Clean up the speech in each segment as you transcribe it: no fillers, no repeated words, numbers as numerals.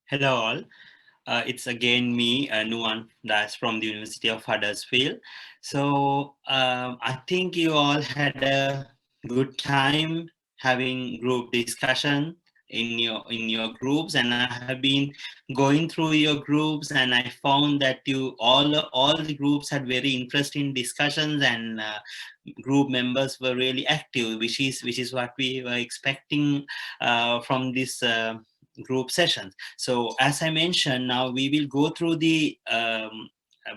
Hello all. It's again me, Nuwan, that's from the University of Huddersfield. So I think you all had a good time having group discussion in your groups, and I have been going through your groups, and I found that you all the groups had very interesting discussions, and group members were really active, which is what we were expecting from this group sessions. So as I mentioned, now we will go through the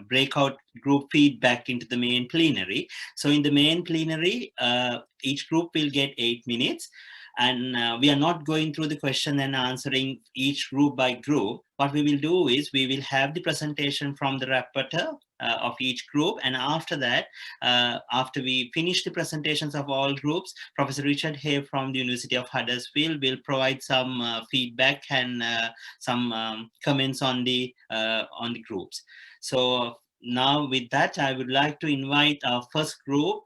breakout group feedback into the main plenary. So in the main plenary, each group will get 8 minutes. And we are not going through the question and answering each group by group. What we will do is we will have the presentation from the rapporteur of each group. And after that, after we finish the presentations of all groups, Professor Richard Hay from the University of Huddersfield will provide some feedback and some comments on the groups. So now with that, I would like to invite our first group,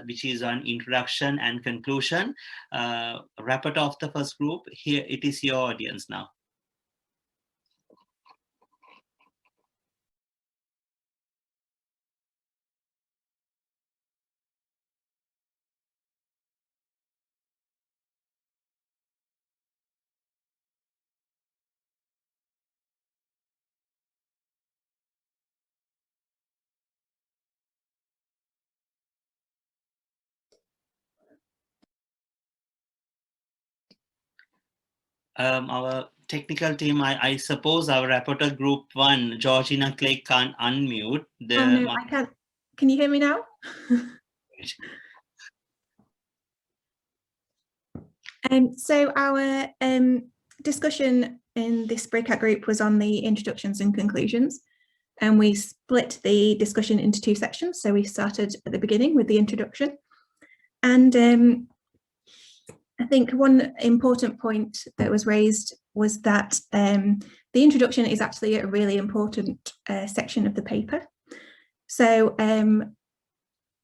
which is on introduction and conclusion. Rapporteur of the first group, here it is your audience now. Our technical team, I suppose our rapporteur group 1, Georgina Clegg, can't unmute. Oh no, I can't. Can you hear me now? So our discussion in this breakout group was on the introductions and conclusions, and we split the discussion into 2 sections. So we started at the beginning with the introduction, and I think one important point that was raised was that the introduction is actually a really important section of the paper. So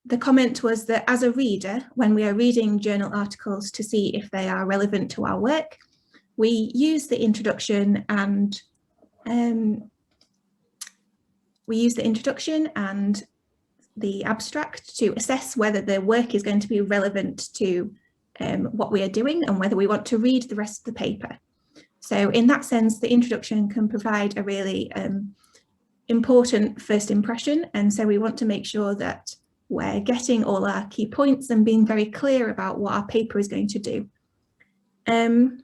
the comment was that as a reader, when we are reading journal articles to see if they are relevant to our work, we use the introduction and the abstract to assess whether the work is going to be relevant to what we are doing and whether we want to read the rest of the paper. So in that sense, the introduction can provide a really important first impression. And so we want to make sure that we're getting all our key points and being very clear about what our paper is going to do. And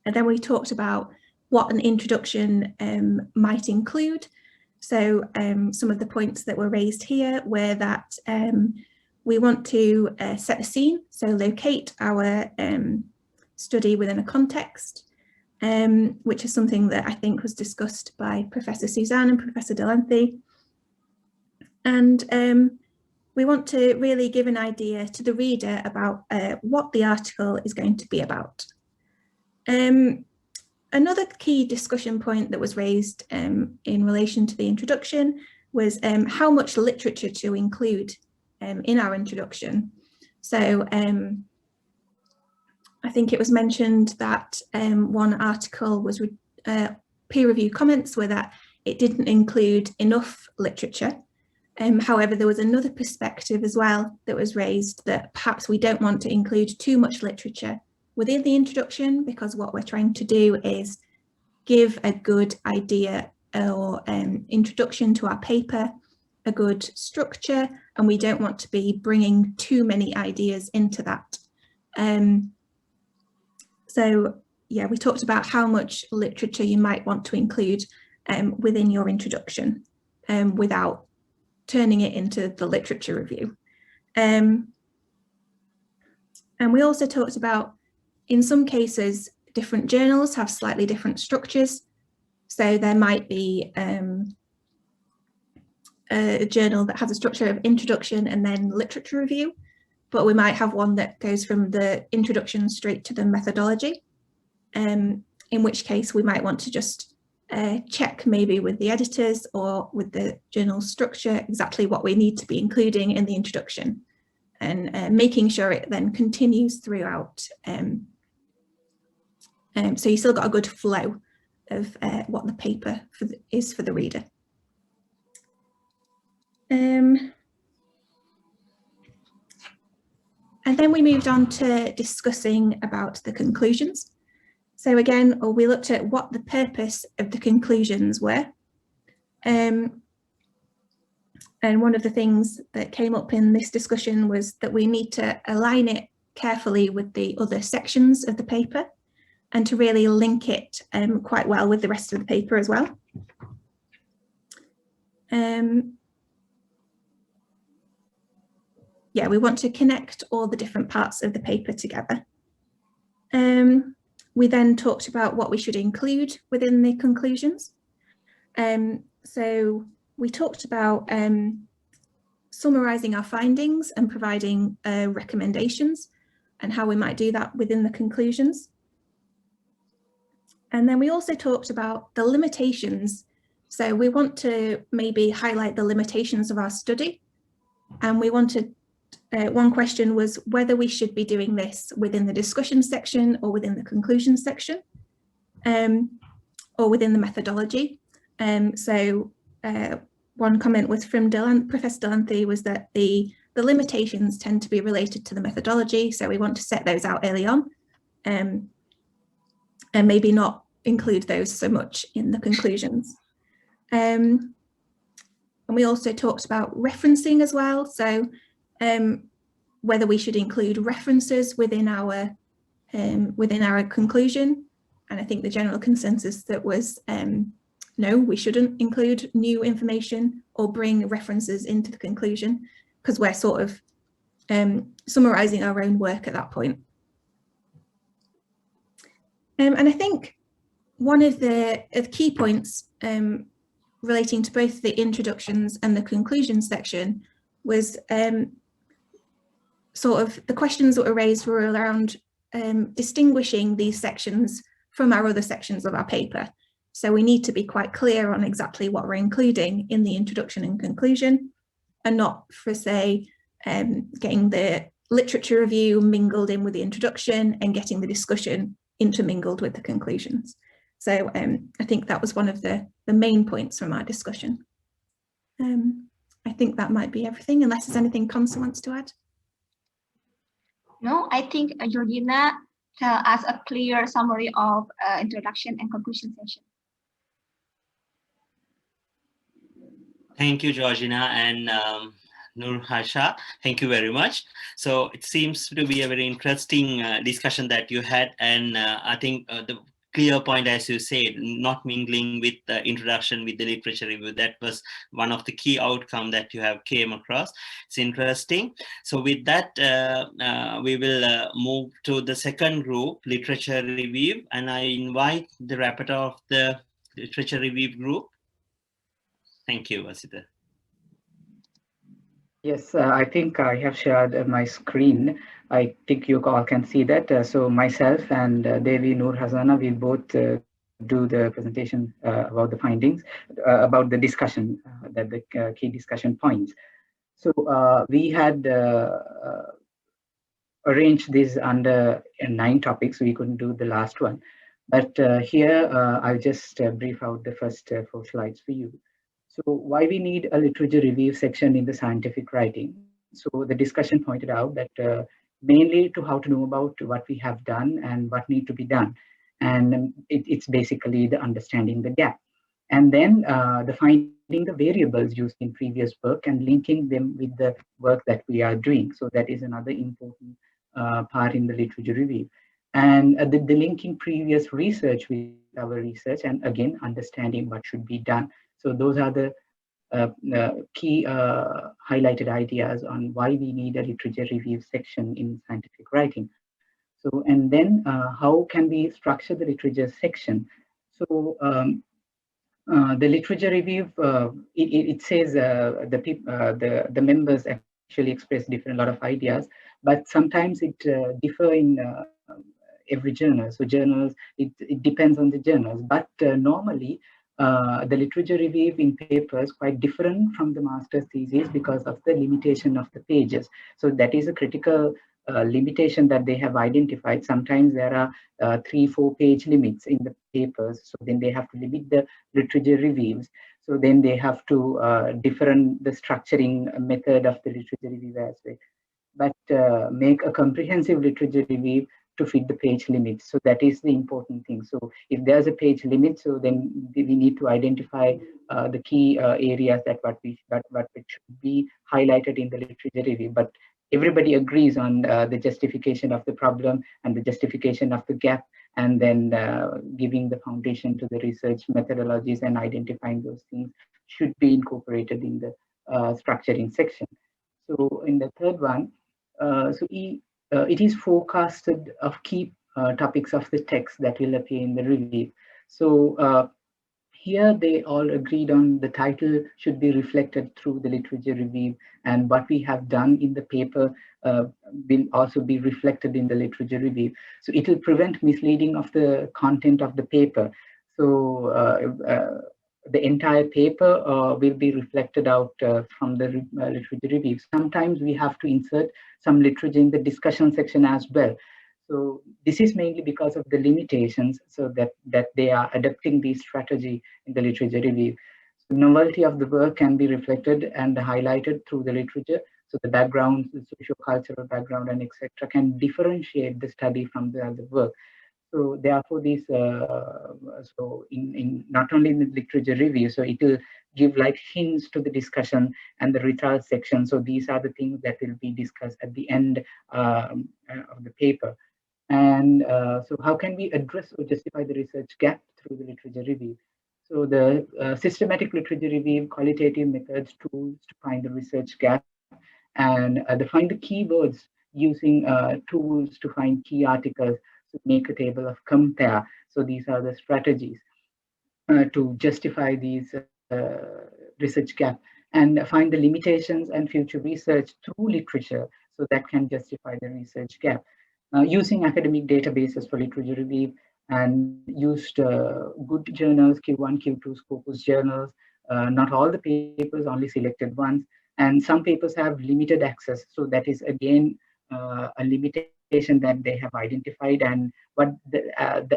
then we talked about what an introduction might include. So some of the points that were raised here were that we want to set the scene, so locate our study within a context, which is something that I think was discussed by Professor Suzanne and Professor Delancey. And we want to really give an idea to the reader about what the article is going to be about. Another key discussion point that was raised in relation to the introduction was how much literature to include in our introduction. So I think it was mentioned that one article was peer review comments were that it didn't include enough literature. However, there was another perspective as well that was raised that perhaps we don't want to include too much literature within the introduction, because what we're trying to do is give a good idea or introduction to our paper, a good structure, and we don't want to be bringing too many ideas into that. So yeah, we talked about how much literature you might want to include within your introduction without turning it into the literature review. And we also talked about, in some cases, different journals have slightly different structures. So there might be a journal that has a structure of introduction and then literature review, but we might have one that goes from the introduction straight to the methodology, in which case we might want to just check maybe with the editors or with the journal structure exactly what we need to be including in the introduction, and making sure it then continues throughout So you still got a good flow of what the paper is for the reader. And then we moved on to discussing about the conclusions. So again, we looked at what the purpose of the conclusions were. And one of the things that came up in this discussion was that we need to align it carefully with the other sections of the paper and to really link it quite well with the rest of the paper as well. Yeah, we want to connect all the different parts of the paper together. We then talked about what we should include within the conclusions. So we talked about summarising our findings and providing recommendations and how we might do that within the conclusions. And then we also talked about the limitations. So we want to maybe highlight the limitations of our study. And we wanted, one question was whether we should be doing this within the discussion section or within the conclusion section, or within the methodology. So one comment was from Professor Delanthe was that the limitations tend to be related to the methodology. So we want to set those out early on and maybe not include those so much in the conclusions. And we also talked about referencing as well. So whether we should include references within our conclusion. And I think the general consensus that was no, we shouldn't include new information or bring references into the conclusion because we're sort of summarising our own work at that point. And I think one of the key points relating to both the introductions and the conclusion section was sort of the questions that were raised were around distinguishing these sections from our other sections of our paper. So we need to be quite clear on exactly what we're including in the introduction and conclusion, and not for, say, getting the literature review mingled in with the introduction and getting the discussion intermingled with the conclusions. So I think that was one of the main points from our discussion. I think that might be everything, unless there's anything Khonsa wants to add. No, I think Georgina tell us a clear summary of introduction and conclusion session. Thank you, Georgina and Nurhasanah. Thank you very much. So it seems to be a very interesting discussion that you had, and I think the clear point, as you said, not mingling with the introduction with the literature review, that was one of the key outcomes that you have came across. It's interesting. So with that, we will move to the second group, literature review, and I invite the rapporteur of the literature review group. Thank you, Asitha. Yes, I think I have shared my screen. I think you all can see that. So myself and Dewi, Nurhasanah, we both do the presentation about the findings, about the discussion, that the key discussion points. So we had arranged this under 9 topics. We couldn't do the last one. But here, I'll just brief out the first 4 slides for you. So why we need a literature review section in the scientific writing? So the discussion pointed out that mainly to how to know about what we have done and what need to be done. And it's basically the understanding the gap. And then the finding the variables used in previous work and linking them with the work that we are doing. So that is another important part in the literature review. And the linking previous research with our research, and again, understanding what should be done. So those are the key highlighted ideas on why we need a literature review section in scientific writing. So, and then how can we structure the literature section? So the literature review, it says the members actually express a lot of ideas, but sometimes it differ in every journal. So journals, it depends on the journals, but normally the literature review in papers quite different from the master's thesis because of the limitation of the pages. So that is a critical limitation that they have identified. Sometimes there are 3-4 page limits in the papers, so then they have to limit the literature reviews. So then they have to different the structuring method of the literature review as well. But make a comprehensive literature review to fit the page limit. So that is the important thing. So if there's a page limit, so then we need to identify the key areas that what should be highlighted in the literature review. But everybody agrees on the justification of the problem and the justification of the gap, and then giving the foundation to the research methodologies and identifying those things should be incorporated in the structuring section. So in the third one, it is forecasted of key topics of the text that will appear in the review. So here they all agreed on the title should be reflected through the literature review, and what we have done in the paper will also be reflected in the literature review. So it will prevent misleading of the content of the paper. So the entire paper will be reflected out from the literature review. Sometimes we have to insert some literature in the discussion section as well. So this is mainly because of the limitations, so that they are adapting the strategy in the literature review. So novelty of the work can be reflected and highlighted through the literature. So the background, the socio-cultural background and etc. can differentiate the study from the other work. So therefore, these so in not only in the literature review, so it will give like hints to the discussion and the results section. So these are the things that will be discussed at the end of the paper. And so how can we address or justify the research gap through the literature review? So the systematic literature review, qualitative methods, tools to find the research gap, and define the keywords using tools to find key articles, to make a table of compare. So these are the strategies to justify these research gap, and find the limitations and future research through literature, so that can justify the research gap. Using academic databases for literature review, and used good journals, Q1, Q2 Scopus journals, not all the papers, only selected ones. And some papers have limited access. So that is again a limitation that they have identified. And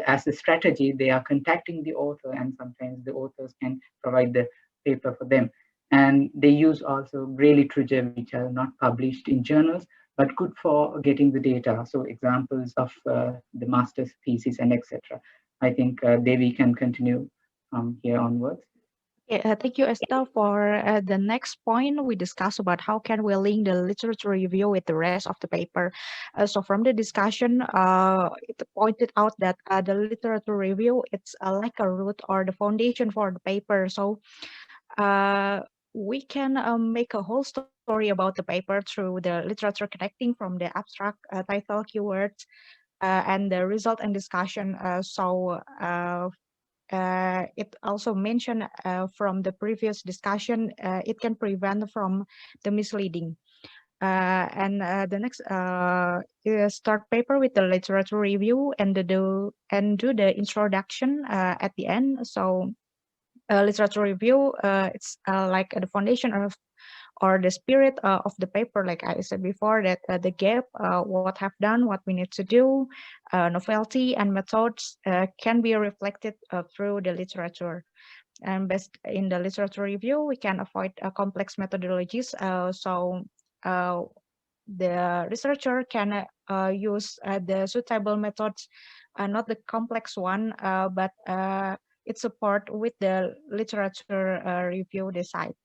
as a strategy, they are contacting the author, and sometimes the authors can provide the paper for them. And they use also gray literature, which are not published in journals, but good for getting the data. So examples of the master's thesis and etc. I think Devi can continue from here onwards. Yeah, thank you, Estelle, for the next point. We discussed about how can we link the literature review with the rest of the paper. So from the discussion, it pointed out that the literature review, it's like a root or the foundation for the paper. So we can make a whole story about the paper through the literature connecting from the abstract title, keywords, and the result and discussion. It also mentioned from the previous discussion, it can prevent from the misleading. And the next is start paper with the literature review and do the introduction at the end. So literature review, it's like the foundation of or the spirit of the paper, like I said before, that the gap, what have done, what we need to do, novelty and methods can be reflected through the literature. And based in the literature review, we can avoid complex methodologies. So the researcher can use the suitable methods, not the complex one, but it's support with the literature review decide.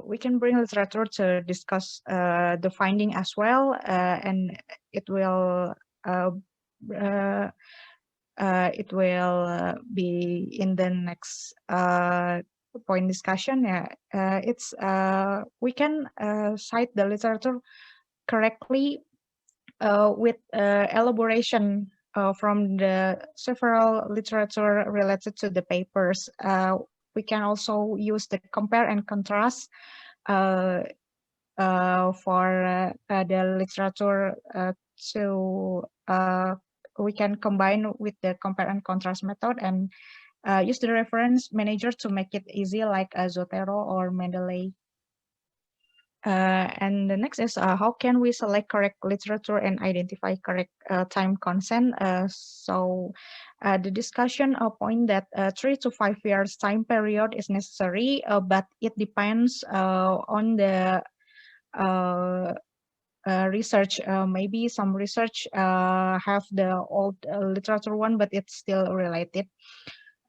We can bring literature to discuss the finding as well, and it will be in the next point discussion. It's we can cite the literature correctly with elaboration from the several literature related to the papers. We can also use the compare and contrast for the literature to we can combine with the compare and contrast method and use the reference manager to make it easy, like Zotero or Mendeley. And the next is how can we select correct literature and identify correct time consent? So the discussion point that 3 to 5 years time period is necessary, but it depends on the research. Maybe some research have the old literature one, but it's still related.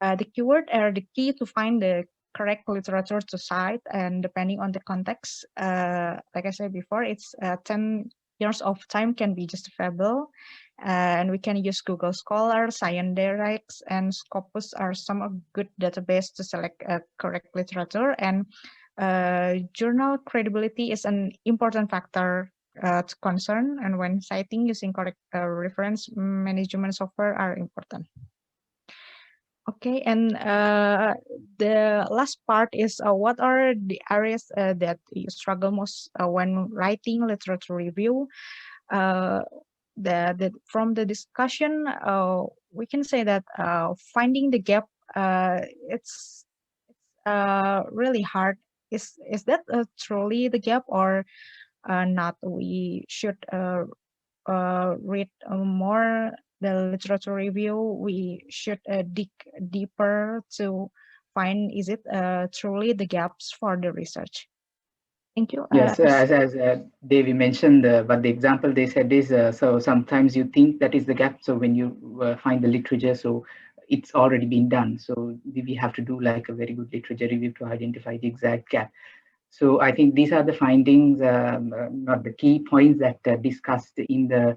The keyword are the key to find the correct literature to cite, and depending on the context, like I said before, it's 10 years of time can be justifiable, and we can use Google Scholar, Sciendirect, and Scopus are some of good database to select correct literature. And journal credibility is an important factor to concern, and when citing using correct reference management software are important. Okay, and the last part is what are the areas that you struggle most when writing literature review? From the discussion, we can say that finding the gap, it's really hard. Is that truly the gap or not? We should read more the literature review. We should dig deeper to find is it truly the gaps for the research. Thank you. Yes, as Devi mentioned, but the example they said is, so sometimes you think that is the gap. So when you find the literature, so it's already been done. So we have to do like a very good literature review to identify the exact gap. So I think these are the findings, not the key points that discussed in the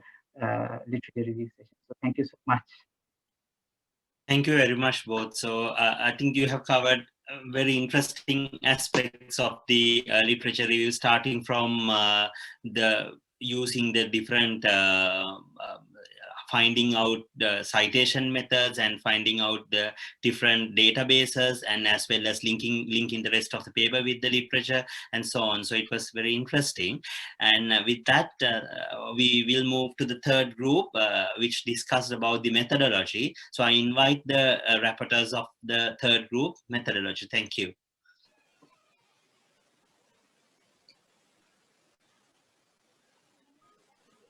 literature review session. So thank you so much. Thank you very much, both. So I think you have covered very interesting aspects of the literature review, starting from the using the different finding out the citation methods and finding out the different databases, and as well as linking the rest of the paper with the literature and so on. So it was very interesting. And with that, we will move to the third group, which discussed about the methodology. So I invite the rapporteurs of the third group, methodology. Thank you.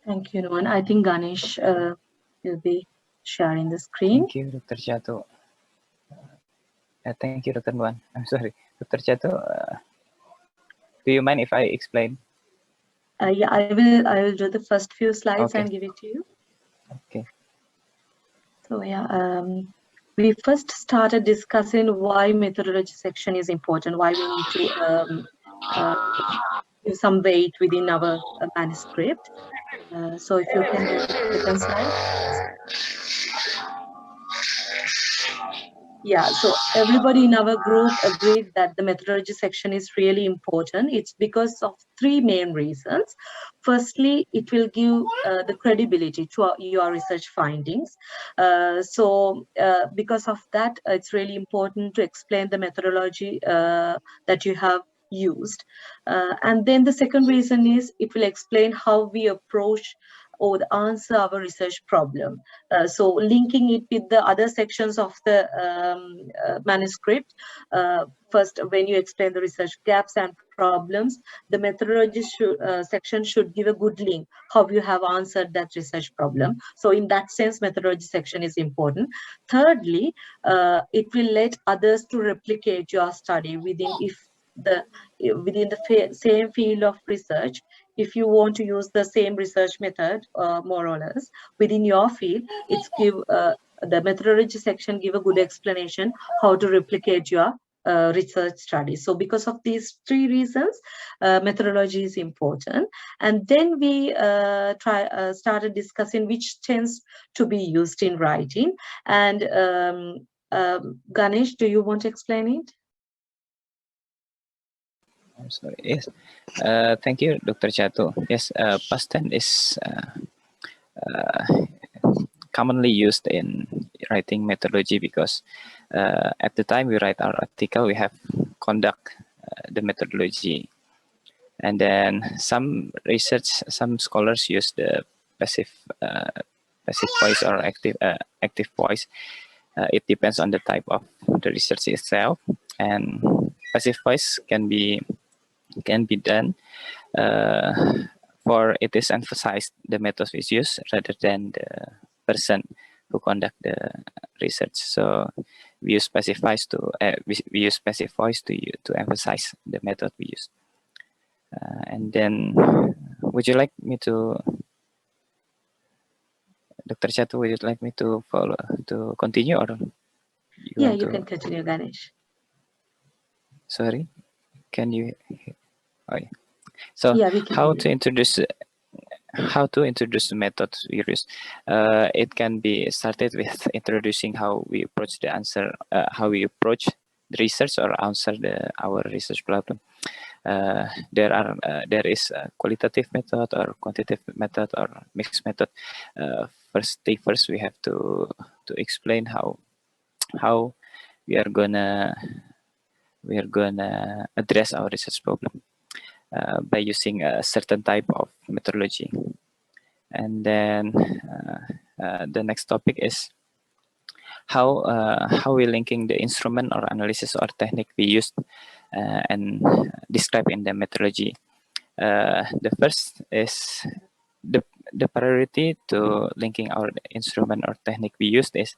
Thank you, Nuwan. I think Ganesh will be sharing the screen. Thank you, Dr. Chathu. Thank you, Dr. Nuwan. I'm sorry, Dr. Chathu. Do you mind if I explain? Yeah, I will do the first few slides and give it to you. Okay. So yeah, we first started discussing why methodology section is important, why we need to give some weight within our manuscript. So if you can go to the second slide. Yeah, so everybody in our group agreed that the methodology section is really important. It's because of three main reasons. Firstly, it will give the credibility to your research findings. Because of that, it's really important to explain the methodology that you have used. And then the second reason is it will explain how we approach or answer our research problem. So linking it with the other sections of the manuscript, first when you explain the research gaps and problems, the methodology section should give a good link how you have answered that research problem. So in that sense, methodology section is important. Thirdly, it will let others to replicate your study within the same field of research. If you want to use the same research method, more or less, within your field, it's give the methodology section give a good explanation how to replicate your research study. So because of these three reasons, methodology is important. And then we started discussing which tends to be used in writing. And Ganesh, do you want to explain it? I'm sorry. Yes. Thank you, Dr. Chathu. Yes, past tense is commonly used in writing methodology because at the time we write our article, we have conduct the methodology. And then some scholars use the passive voice or active voice. It depends on the type of the research itself. And passive voice can be can be done. For it is emphasized the method is used rather than the person who conduct the research. So we use specifies to we use specifies to emphasize the method we use. And then, would you like me to, Dr. Chatu, would you like me to continue, or Yeah, you can continue, Ganesh. Sorry, can you? Oh, yeah. So yeah, we can how hear to introduce the methods we use? It can be started with introducing how we approach the answer, how we approach the research or answer our research problem. There is a qualitative method or quantitative method or mixed method. First we have to explain how we are gonna address our research problem by using a certain type of methodology. And then the next topic is how we linking the instrument or analysis or technique we used and describe in the methodology. The first is the priority to linking our instrument or technique we used is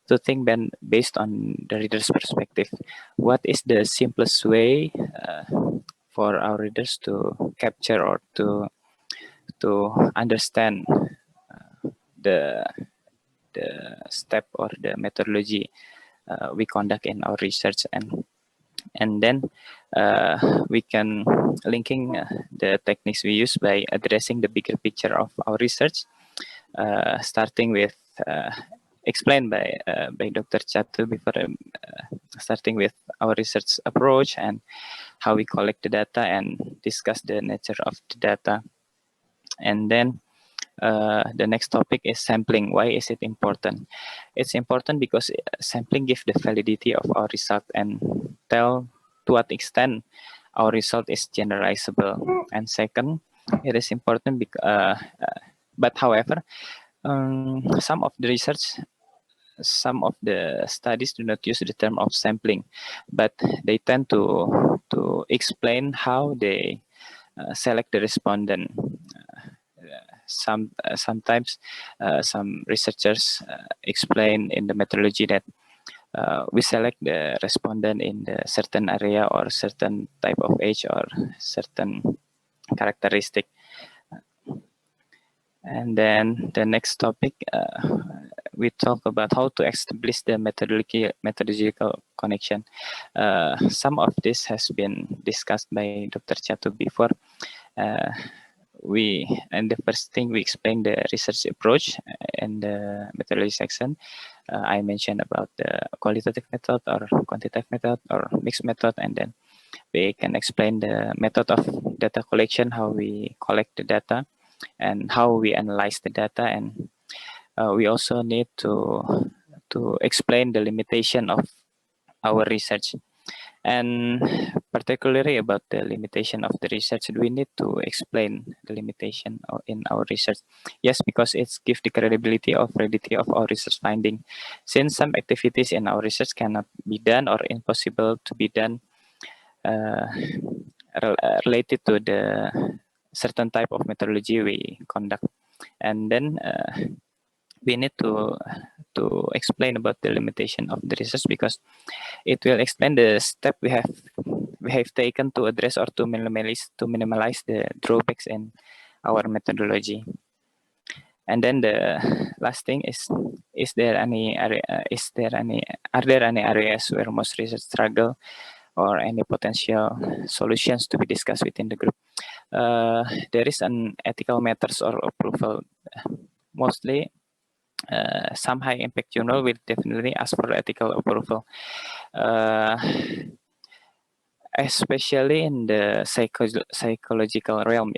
to think then based on the reader's perspective. What is the simplest way for our readers to capture or to understand the step or the methodology we conduct in our research, and then we can linking the techniques we use by addressing the bigger picture of our research, starting with explained by Dr. Chatu before, starting with our research approach and how we collect the data and discuss the nature of the data. And then the next topic is sampling. Why is it important? It's important because sampling gives the validity of our result and tell to what extent our result is generalizable. And second, it is important because, but however, some of the research, some of the studies do not use the term of sampling, but they tend to explain how they select the respondent. Sometimes some researchers explain in the methodology that we select the respondent in the certain area or certain type of age or certain characteristic. And then the next topic, we talk about how to establish the methodological connection. Some of this has been discussed by Dr. Chatu before. And the first thing we explain the research approach in the methodology section. I mentioned about the qualitative method or quantitative method or mixed method, and then we can explain the method of data collection, how we collect the data and how we analyze the data, and we also need to explain the limitation of our research. And particularly about the limitation of the research, we need to explain the limitation in our research. Yes, because it gives the credibility of validity of our research finding. Since some activities in our research cannot be done or impossible to be done related to the certain type of methodology we conduct, and then we need to explain about the limitation of the research, because it will explain the step we have taken to address or to minimize the drawbacks in our methodology. And then the last thing is there any area, are there any areas where most research struggle or any potential solutions to be discussed within the group? There is an ethical matters or approval. Mostly some high impact journal will definitely ask for ethical approval, especially in the psychological realm.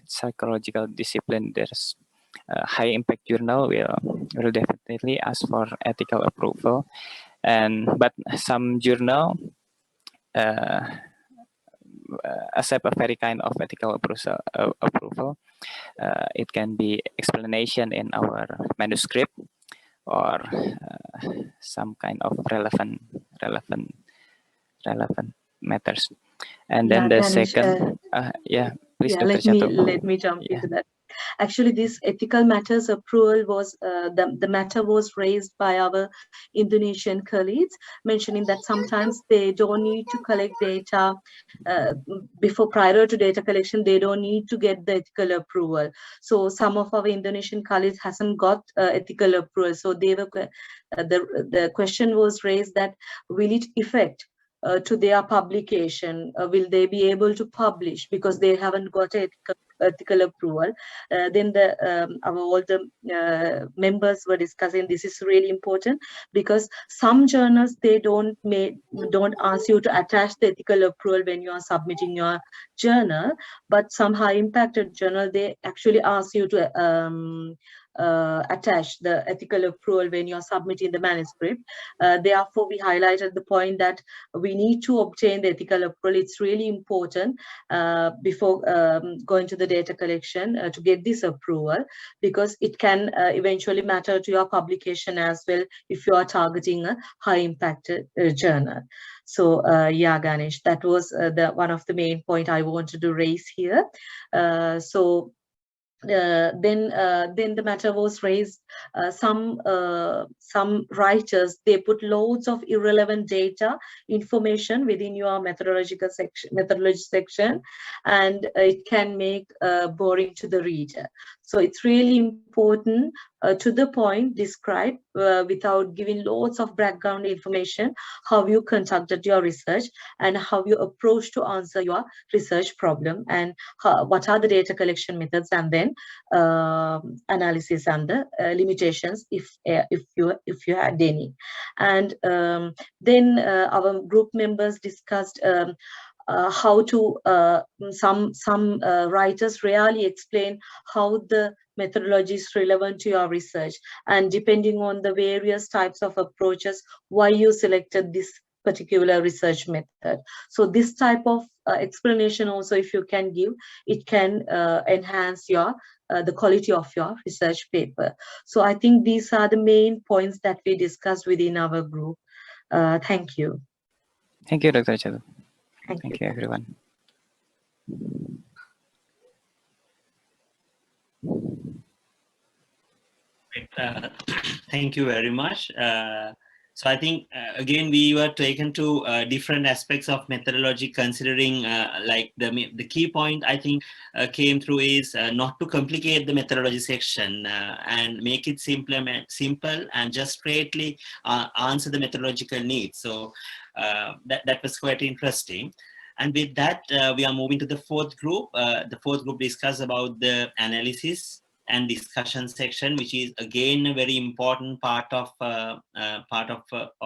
Psychological discipline, there's high impact journal will definitely ask for ethical approval, but some journal accept a very kind of ethical approval. It can be explanation in our manuscript or some kind of relevant matters. And then the Ganesh, second, please, yeah, Dr. Chathu. let me jump into that. Actually, this ethical matters approval was the matter was raised by our Indonesian colleagues, mentioning that sometimes they don't need to collect data prior to data collection. They don't need to get the ethical approval. So some of our Indonesian colleagues hasn't got ethical approval. So they were the question was raised that will it affect to their publication? Will they be able to publish because they haven't got ethical approval? Then all the members were discussing this is really important because some journals they don't ask you to attach the ethical approval when you are submitting your journal, but some high impacted journal they actually ask you to attach the ethical approval when you're submitting the manuscript. Therefore, we highlighted the point that we need to obtain the ethical approval. It's really important before going to the data collection to get this approval, because it can eventually matter to your publication as well if you are targeting a high impacted journal. So yeah, Ganesh, that was one of the main point I wanted to raise here. Then the matter was raised. Some writers they put loads of irrelevant data information within your methodology section, and it can make boring to the reader. So it's really important to the point, describe without giving loads of background information how you conducted your research and how you approach to answer your research problem, and what are the data collection methods, and then analysis and the limitations if you had any. And then our group members discussed how to some writers rarely explain how the methodology is relevant to your research, and depending on the various types of approaches, why you selected this particular research method. So this type of explanation also, if you can give, it can enhance your the quality of your research paper. So I think these are the main points that we discussed within our group. Thank you. Thank you, Dr. Chathu. Thank Thank you. you, everyone. Thank you very much. So I think, again, we were taken to different aspects of methodology, considering like the key point I think came through is not to complicate the methodology section and make it simple and just straightly answer the methodological needs. So that was quite interesting. And with that, we are moving to the fourth group. The fourth group discussed about the analysis and discussion section, which is again a very important part of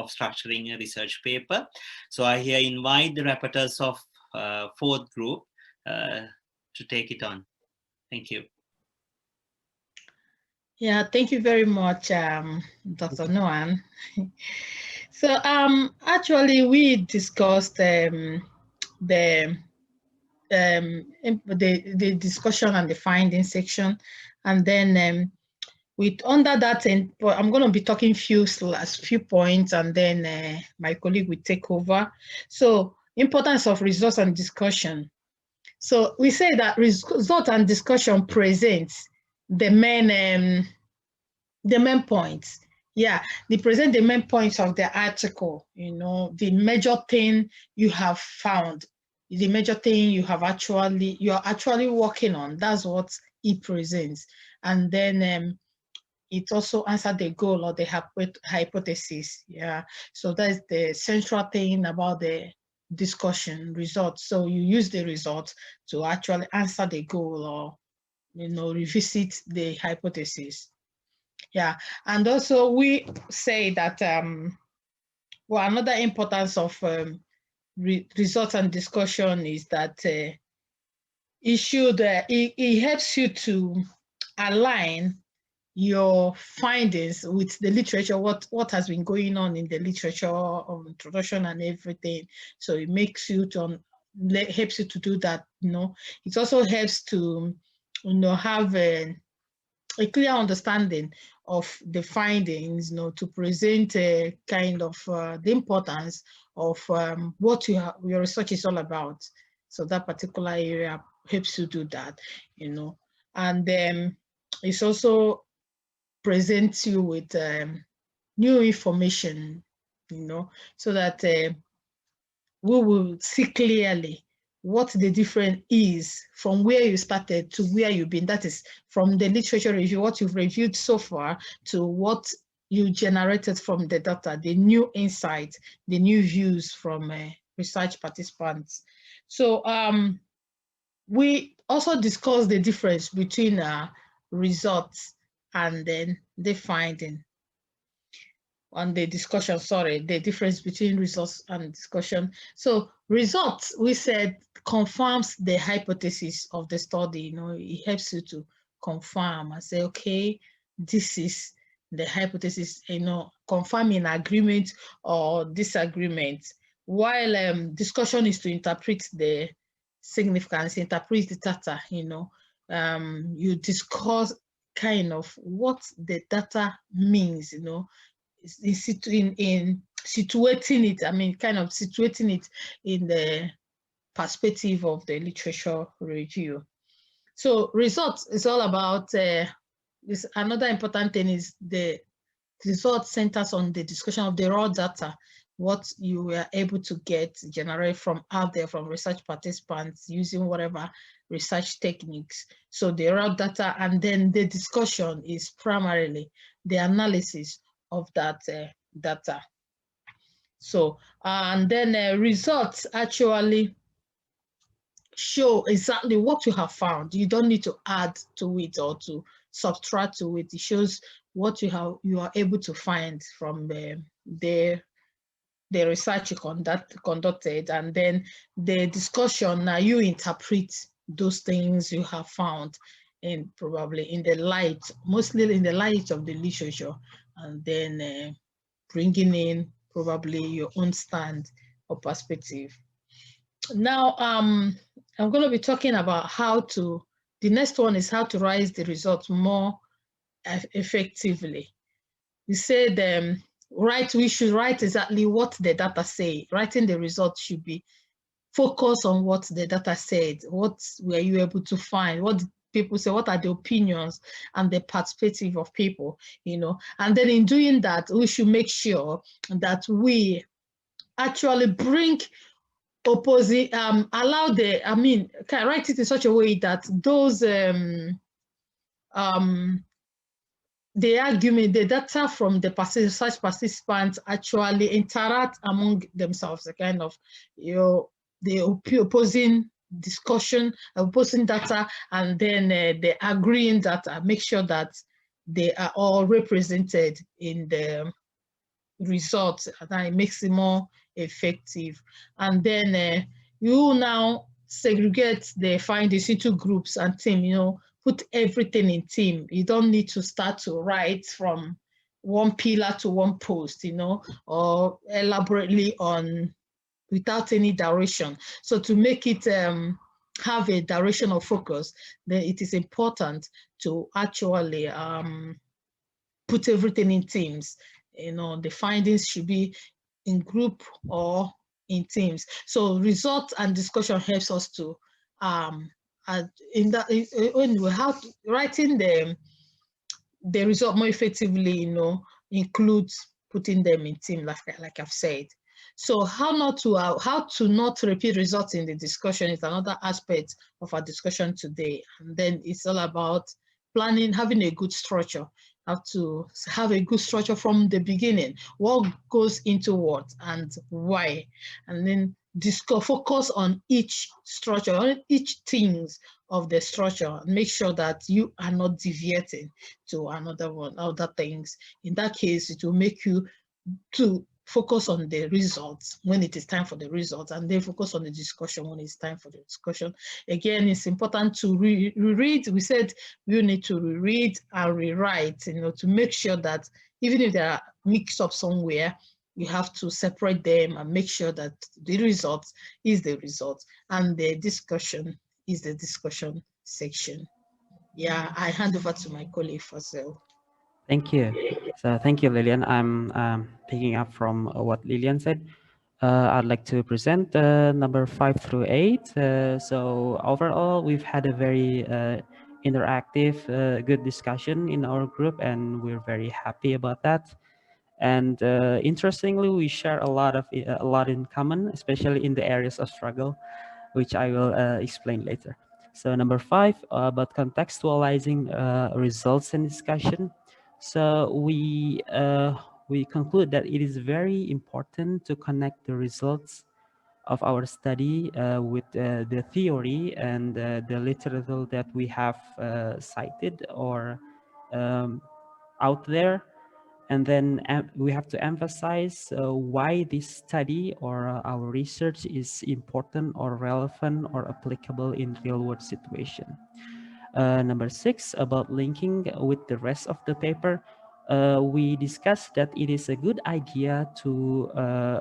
structuring a research paper. So I here invite the rapporteurs of fourth group to take it on. Thank you. Yeah, thank you very much, Dr. Nuwan. So actually we discussed the discussion and the finding section, and then under that, I'm going to be talking few points, and then my colleague will take over. So importance of results and discussion. So we say that result and discussion presents the main points. Yeah, they present the main points of the article, you know, the major thing you have found, the major thing you're actually working on. That's what it presents. And then it also answers the goal or the hypothesis. Yeah, so that's the central thing about the discussion results. So you use the results to actually answer the goal, or, you know, revisit the hypothesis. Yeah, and also we say that well, another importance of results and discussion is that it helps you to align your findings with the literature, what has been going on in the literature of introduction and everything. So it makes you helps you to do that. You know, it also helps to, you know, have a clear understanding of the findings, you know, to present a kind of the importance of what your research is all about. So that particular area helps you do that, you know. And it's also presents you with new information, you know, so that we will see clearly what the difference is from where you started to where you've been. That is from the literature review, what you've reviewed so far, to what you generated from the data, the new insights, the new views from research participants. So we also discussed the difference between results and then the finding. On the discussion, sorry, the difference between results and discussion. So results, we said, confirms the hypothesis of the study. You know, it helps you to confirm and say, okay, this is the hypothesis, you know, confirming agreement or disagreement. While discussion is to interpret the significance, interpret the data, you know, you discuss kind of what the data means, you know, in situating it, I mean, kind of situating it in the perspective of the literature review. So results is all about, this another important thing is the result centers on the discussion of the raw data, what you were able to generate from out there from research participants using whatever research techniques. So the raw data, and then the discussion is primarily the analysis of that data. So, and then results actually show exactly what you have found. You don't need to add to it or to subtract to it. It shows what you are able to find from the research you conducted, and then the discussion. Now you interpret those things you have found, and probably in the light, mostly in the light of the literature, and then bringing in probably your own stand or perspective. Now, I'm going to be talking about the next one is how to write the results more effectively. We said, we should write exactly what the data say. Writing the results should be focused on what the data said. What were you able to find? What did people say? What are the opinions and the perspective of people, you know? And then in doing that, we should make sure that we actually bring opposite, can write it in such a way that those, the argument, the data from the research participants actually interact among themselves, a kind of, you know, the opposing discussion, opposing data, and then the agreeing data, make sure that they are all represented in the results, and it makes it more effective. And then you now segregate the findings into groups and team, you know, put everything in team. You don't need to start to write from one pillar to one post, you know, or elaborately on without any direction. So to make it have a direction of focus, then it is important to actually put everything in teams. You know, the findings should be in group or in teams. So results and discussion helps us to when we have writing the result more effectively, you know, includes putting them in team, like I've said. So how to not repeat results in the discussion is another aspect of our discussion today. And then it's all about planning, having a good structure. Have to have a good structure from the beginning. What goes into what and why, and then focus on each structure, on each things of the structure, and make sure that you are not deviating to other things. In that case, it will make you to focus on the results when it is time for the results, and then focus on the discussion when it's time for the discussion. Again, it's important to reread. We said you need to reread and rewrite, you know, to make sure that even if there are mix-ups somewhere, you have to separate them and make sure that the result is the result and the discussion is the discussion section. Yeah, I hand over to my colleague Faizal. Thank you. So thank you, Lilian. I'm picking up from what Lilian said. I'd like to present number 5 through 8. So overall, we've had a very interactive, good discussion in our group, and we're very happy about that. And interestingly, we share a lot in common, especially in the areas of struggle, which I will explain later. So number 5 about contextualizing results and discussion. So we conclude that it is very important to connect the results of our study with the theory and the literature that we have cited or out there. And then we have to emphasize why this study or our research is important or relevant or applicable in real world situation. Number 6, about linking with the rest of the paper. We discussed that it is a good idea to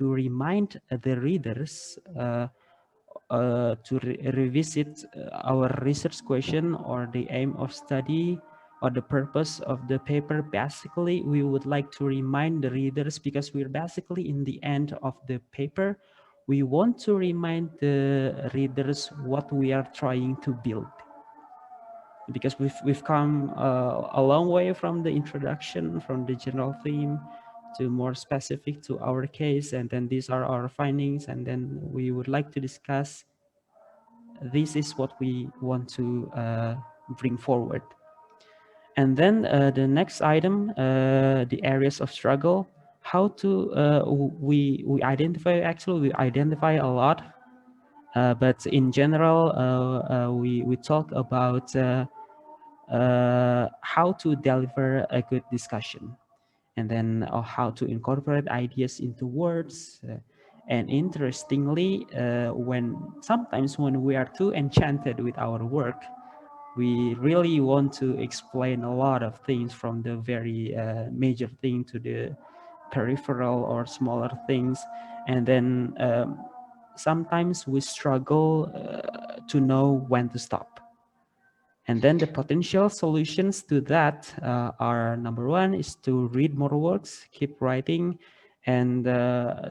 remind the readers to revisit our research question or the aim of study or the purpose of the paper. Basically, we would like to remind the readers, because we're basically in the end of the paper, we want to remind the readers what we are trying to build, because we've come a long way from the introduction, from the general theme to more specific to our case, and then these are our findings, and then we would like to discuss this is what we want to bring forward. And then the next item, the areas of struggle, how to we identify a lot, but in general we talk about how to deliver a good discussion, and then how to incorporate ideas into words. And interestingly, sometimes when we are too enchanted with our work, we really want to explain a lot of things, from the very major thing to the peripheral or smaller things. And then sometimes we struggle to know when to stop. And then the potential solutions to that are, number 1 is to read more works, keep writing. And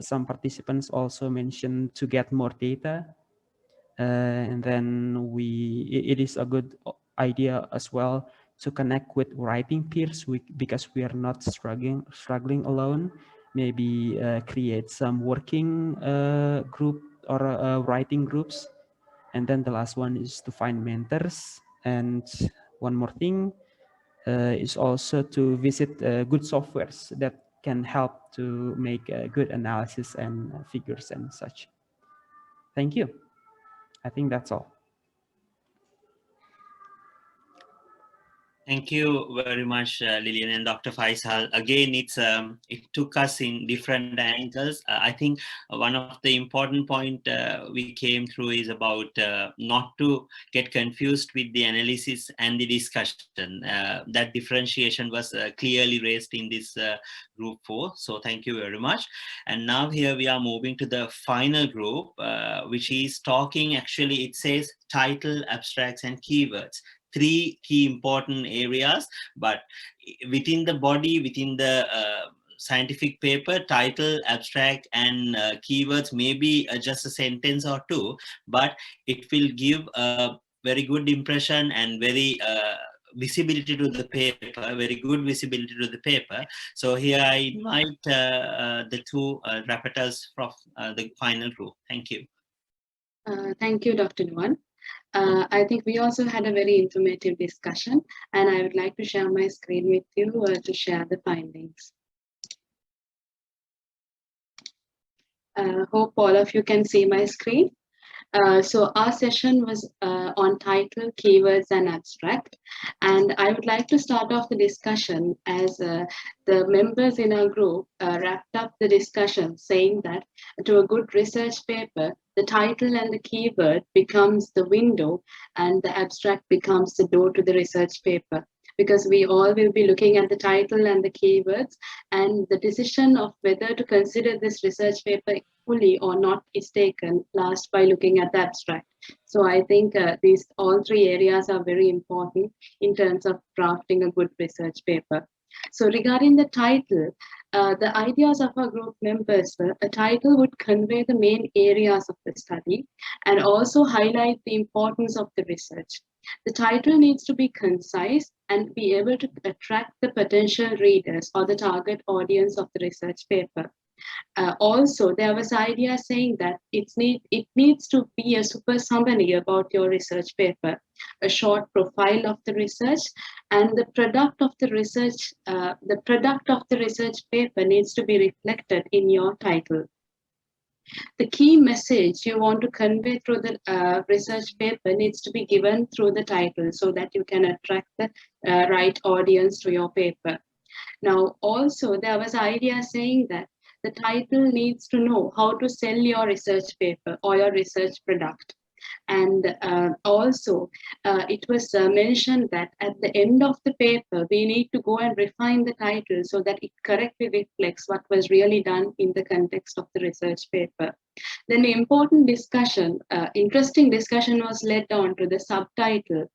some participants also mentioned to get more data. And then it is a good idea as well to connect with writing peers, because we are not struggling alone. Maybe create some working group or writing groups. And then the last one is to find mentors. And one more thing is also to visit good softwares that can help to make a good analysis and figures and such. Thank you. I think that's all. Thank you very much, Lilian and Dr. Faizal. Again, it took us in different angles. I think one of the important point we came through is about not to get confused with the analysis and the discussion. That differentiation was clearly raised in this group 4. So thank you very much. And now here we are moving to the final group, which is talking, actually it says title, abstracts, and keywords. 3 key important areas, but within the body, within the scientific paper, title, abstract, and keywords may be just a sentence or 2, but it will give a very good impression and very visibility to the paper, very good visibility to the paper. So here I invite the 2 rapporteurs from the final group. Thank you. Thank you, Dr. Nuwan. I think we also had a very informative discussion, and I would like to share my screen with you to share the findings. Hope all of you can see my screen. So our session was on title, keywords, and abstract. And I would like to start off the discussion as the members in our group wrapped up the discussion, saying that to a good research paper, the title and the keyword becomes the window and the abstract becomes the door to the research paper. Because we all will be looking at the title and the keywords, and the decision of whether to consider this research paper fully or not is taken last by looking at the abstract. So I think these all 3 areas are very important in terms of drafting a good research paper. So regarding the title, the ideas of our group members were a title would convey the main areas of the study and also highlight the importance of the research. The title needs to be concise and be able to attract the potential readers or the target audience of the research paper. Also, there was idea saying that it needs to be a super summary about your research paper, a short profile of the research, and the product of the research paper needs to be reflected in your title. The key message you want to convey through the research paper needs to be given through the title so that you can attract the right audience to your paper. Now, also, there was idea saying that the title needs to know how to sell your research paper or your research product. And also, it was mentioned that at the end of the paper, we need to go and refine the title so that it correctly reflects what was really done in the context of the research paper. Then the important discussion, interesting discussion was led on to the subtitle.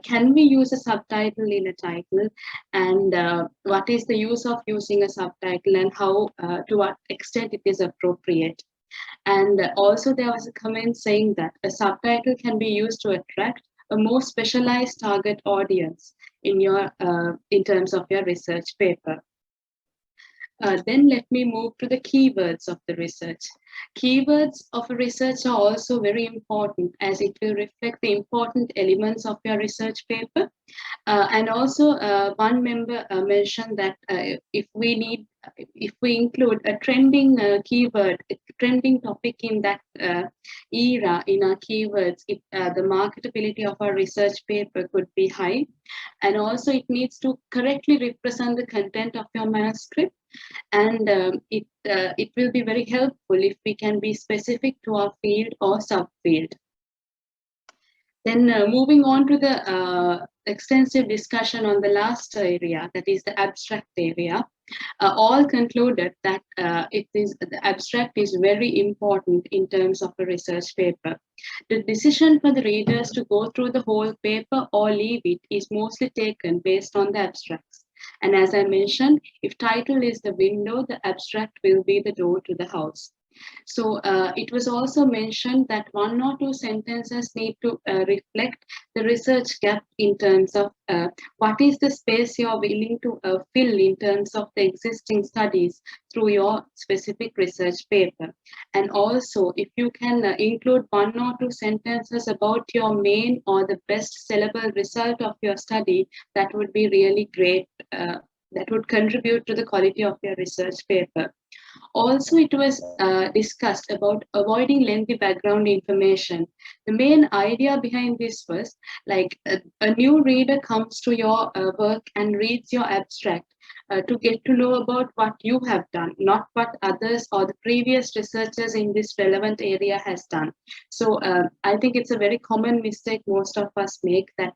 Can we use a subtitle in a title, and what is the use of using a subtitle, and how to what extent it is appropriate. And also there was a comment saying that a subtitle can be used to attract a more specialized target audience in terms of your research paper. Then let me move to the keywords of the research. Keywords of a research are also very important as it will reflect the important elements of your research paper. And also one member mentioned that if we include a trending keyword, a trending topic in that era in our keywords, the marketability of our research paper could be high. And also it needs to correctly represent the content of your manuscript. And it will be very helpful if we can be specific to our field or subfield. Then moving on to the extensive discussion on the last area, that is the abstract area, all concluded that the abstract is very important in terms of a research paper. The decision for the readers to go through the whole paper or leave it is mostly taken based on the abstracts. And as I mentioned, if title is the window, the abstract will be the door to the house. So it was also mentioned that 1 or 2 sentences need to reflect the research gap in terms of what is the space you're willing to fill in terms of the existing studies through your specific research paper. And also, if you can include 1 or 2 sentences about your main or the best sellable result of your study, that would be really great. That would contribute to the quality of your research paper. Also, it was discussed about avoiding lengthy background information. The main idea behind this was like a new reader comes to your work and reads your abstract to get to know about what you have done, not what others or the previous researchers in this relevant area has done. So I think it's a very common mistake most of us make, that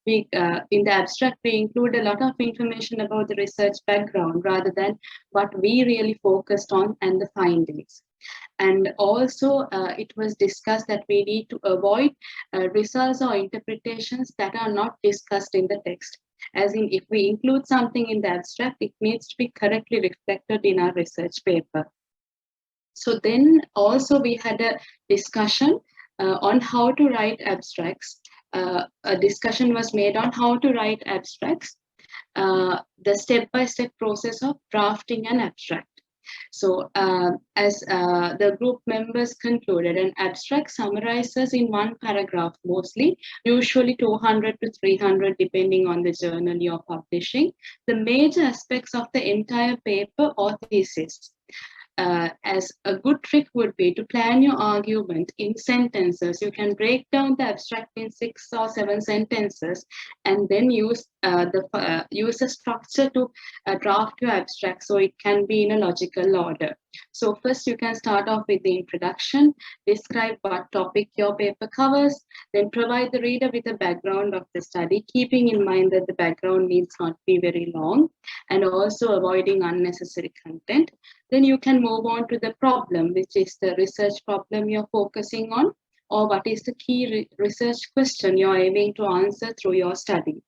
we in the abstract we include a lot of information about the research background rather than what we really focused on and the findings. And also it was discussed that we need to avoid results or interpretations that are not discussed in the text. As in, if we include something in the abstract, it needs to be correctly reflected in our research paper. So then also we had a discussion on how to write abstracts. A discussion was made on how to write abstracts, the step-by-step process of drafting an abstract. So as the group members concluded, an abstract summarizes in 1 paragraph mostly, usually 200 to 300 depending on the journal you're publishing, the major aspects of the entire paper or thesis. As a good trick would be to plan your argument in sentences. You can break down the abstract in 6 or 7 sentences and then use use a structure to draft your abstract so it can be in a logical order. So first you can start off with the introduction, describe what topic your paper covers, then provide the reader with a background of the study, keeping in mind that the background needs not be very long, and also avoiding unnecessary content. Then you can move on to the problem, which is the research problem you're focusing on, or what is the key research question you're aiming to answer through your study.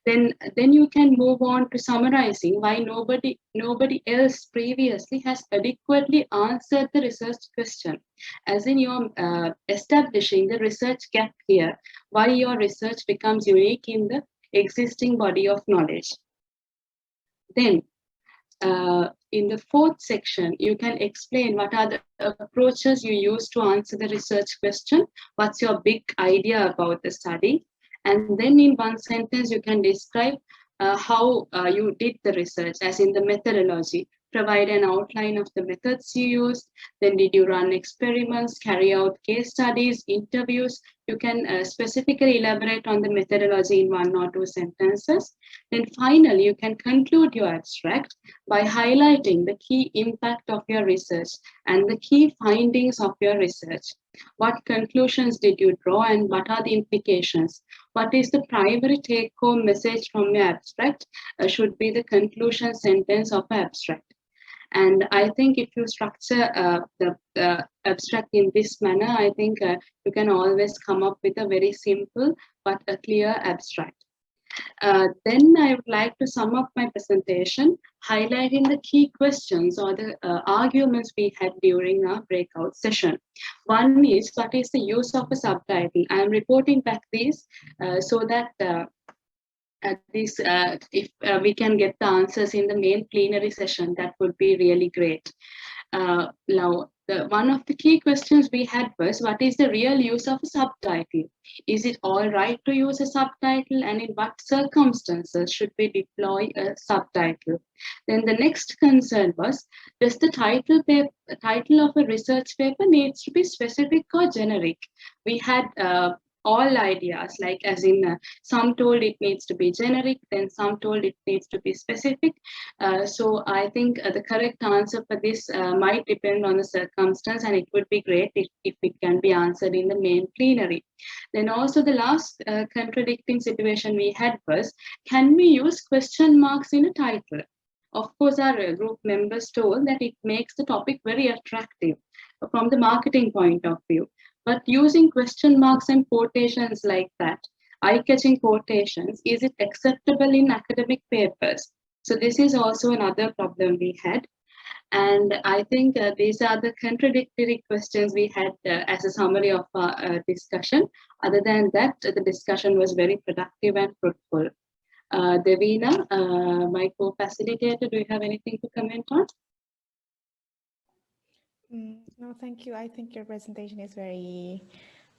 Then you can move on to summarizing why nobody else previously has adequately answered the research question, as in you're establishing the research gap here, why your research becomes unique in the existing body of knowledge. Then in the fourth section, you can explain what are the approaches you use to answer the research question, what's your big idea about the study, and then in one sentence you can describe how you did the research, as in the methodology, provide an outline of the methods you used, then did you run experiments, carry out case studies, interviews. You can specifically elaborate on the methodology in 1 or 2 sentences. Then finally, you can conclude your abstract by highlighting the key impact of your research and the key findings of your research. What conclusions did you draw and what are the implications? What is the primary take-home message from your abstract should be the conclusion sentence of an abstract. And I think if you structure the abstract in this manner, I think you can always come up with a very simple but a clear abstract. Then I would like to sum up my presentation, highlighting the key questions or the arguments we had during our breakout session. One is, what is the use of a subtitle? I am reporting back these so that if we can get the answers in the main plenary session, that would be really great. Now, one of the key questions we had was, what is the real use of a subtitle? Is it all right to use a subtitle, and in what circumstances should we deploy a subtitle? Then the next concern was, does the title of a research paper needs to be specific or generic? We had all ideas, like as in some told it needs to be generic, then some told it needs to be specific. So I think the correct answer for this might depend on the circumstance, and it would be great if it can be answered in the main plenary. Then also the last contradicting situation we had was, can we use question marks in a title? Of course, our group members told that it makes the topic very attractive from the marketing point of view. But using question marks and quotations like that, eye-catching quotations, is it acceptable in academic papers? So this is also another problem we had. And I think these are the contradictory questions we had as a summary of our discussion. Other than that, the discussion was very productive and fruitful. Devina, my co-facilitator, do you have anything to comment on? No, thank you. I think your presentation is very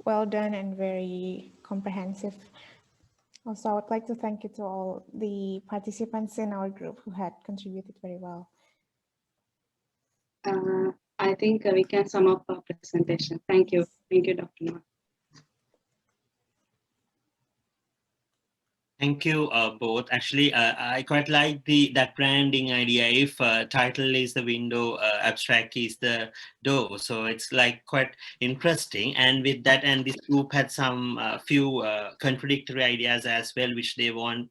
well done and very comprehensive. Also, I would like to thank you to all the participants in our group who had contributed very well. I think we can sum up our presentation. Thank you. Thank you, Dr. Nuwan. Thank you both. Actually, I quite like that branding idea. If title is the window, abstract is the door. So it's like quite interesting. And with that, and this group had some few contradictory ideas as well, which they want